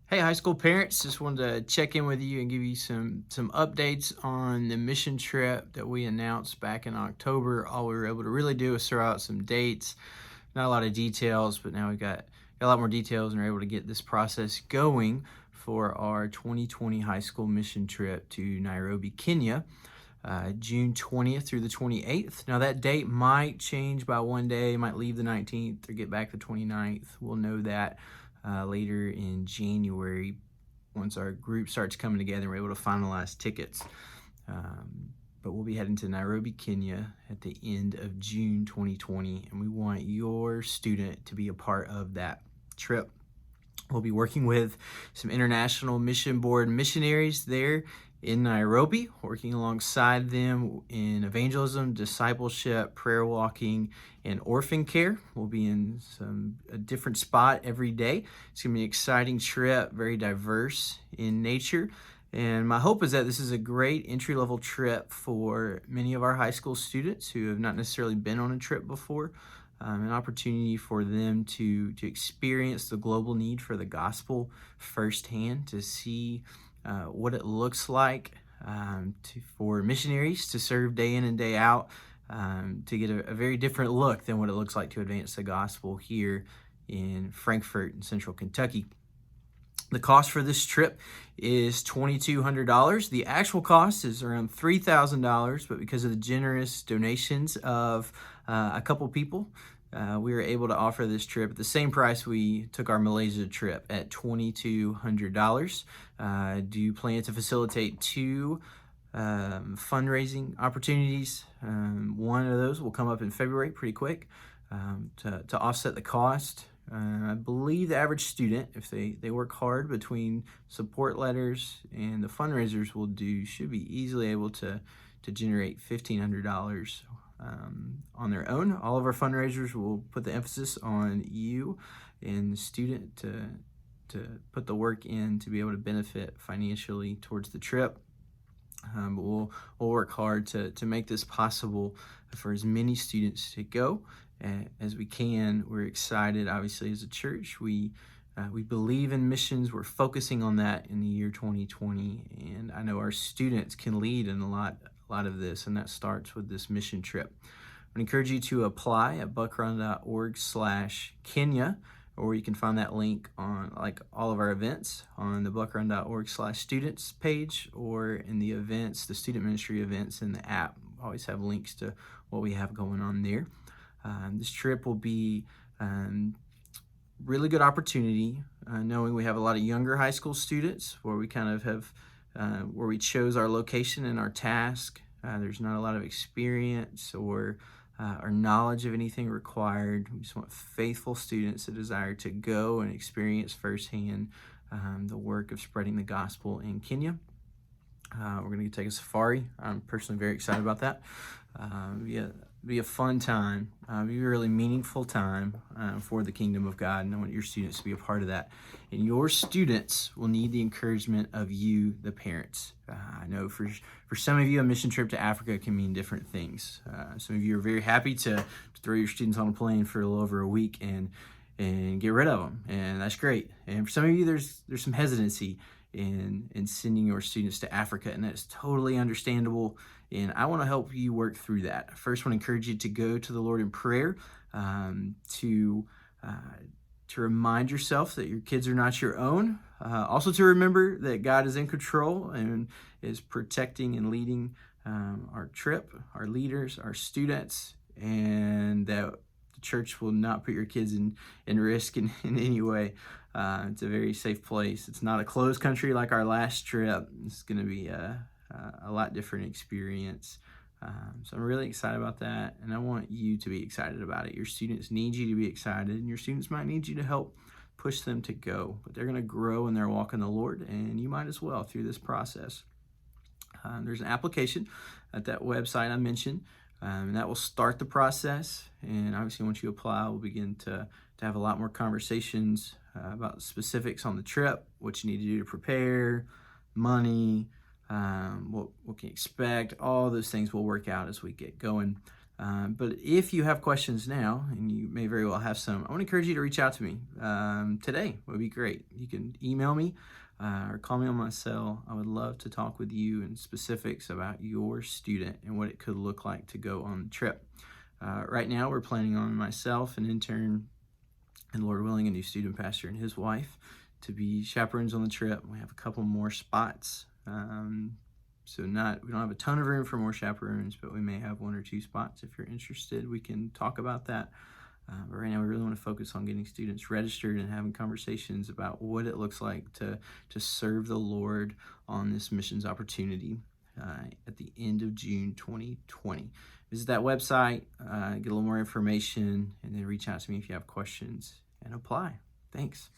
Hey, high school parents, just wanted to check in with you and give you some updates on the mission trip that we announced back in October. All we were able to really do was throw out some dates, not a lot of details, but now we got a lot more details and we're able to get this process going for our 2020 high school mission trip to Nairobi, Kenya, June 20th through the 28th. Now that date might change by one day, might leave the 19th or get back the 29th. We'll know that later in January once our group starts coming together and we're able to finalize tickets. But we'll be heading to Nairobi, Kenya at the end of June 2020, and we want your student to be a part of that trip. We'll be working with some International Mission Board missionaries there in Nairobi, working alongside them in evangelism, discipleship, prayer walking, and orphan care. We'll be in a different spot every day. It's going to be an exciting trip, very diverse in nature. And my hope is that this is a great entry-level trip for many of our high school students who have not necessarily been on a trip before. An opportunity for them to experience the global need for the gospel firsthand, to see what it looks like for missionaries to serve day in and day out, to get a very different look than what it looks like to advance the gospel here in Frankfort in central Kentucky. The cost for this trip is $2,200. The actual cost is around $3,000, but because of the generous donations of a couple people, we were able to offer this trip at the same price we took our Malaysia trip at $2,200. Do you plan to facilitate two fundraising opportunities? One of those will come up in February pretty quick to offset the cost. I believe the average student, if they work hard between support letters and the fundraisers we'll do, should be easily able to generate $1,500 on their own. All of our fundraisers will put the emphasis on you and the student to put the work in to be able to benefit financially towards the trip. But we'll work hard to make this possible for as many students to go as we can. We're excited, obviously, as a church. We believe in missions. We're focusing on that in the year 2020, and I know our students can lead in a lot of this, and that starts with this mission trip. I encourage you to apply at buckrun.org/Kenya, or you can find that link on all of our events on the buckrun.org/students page, or in the events, the student ministry events in the app. We always have links to what we have going on there. This trip will be really good opportunity, knowing we have a lot of younger high school students where we kind of have, where we chose our location and our task. There's not a lot of experience or knowledge of anything required. We just want faithful students that desire to go and experience firsthand the work of spreading the gospel in Kenya. We're going to take a safari. I'm personally very excited about that. Be a fun time, be a really meaningful time for the kingdom of God, and I want your students to be a part of that. And your students will need the encouragement of you, the parents. I know for some of you, a mission trip to Africa can mean different things. Some of you are very happy to throw your students on a plane for a little over a week and get rid of them, and that's great. And for some of you, there's some hesitancy in sending your students to Africa, and that's totally understandable. And I want to help you work through that. I first want to encourage you to go to the Lord in prayer, to remind yourself that your kids are not your own. Also to remember that God is in control and is protecting and leading our trip, our leaders, our students, and that the church will not put your kids in risk in any way. It's a very safe place. It's not a closed country like our last trip. It's going to be a lot different experience. So I'm really excited about that, and I want you to be excited about it. Your students need you to be excited, and your students might need you to help push them to go, but they're going to grow in their walk in the Lord, and you might as well through this process. There's an application at that website I mentioned, and that will start the process. And obviously once you apply, we'll begin to have a lot more conversations about specifics on the trip, what you need to do to prepare, money, what can you expect. All those things will work out as we get going. But if you have questions now, and you may very well have some, I want to encourage you to reach out to me today. Would be great. You can email me or call me on my cell. I would love to talk with you in specifics about your student and what it could look like to go on the trip. Right now, we're planning on myself, an intern, and Lord willing, a new student pastor and his wife to be chaperones on the trip. We have a couple more spots. So we don't have a ton of room for more chaperones, but we may have 1 or 2 spots. If you're interested, we can talk about that. But right now, we really want to focus on getting students registered and having conversations about what it looks like to serve the Lord on this missions opportunity at the end of June 2020. Visit that website, get a little more information, and then reach out to me if you have questions and apply. Thanks.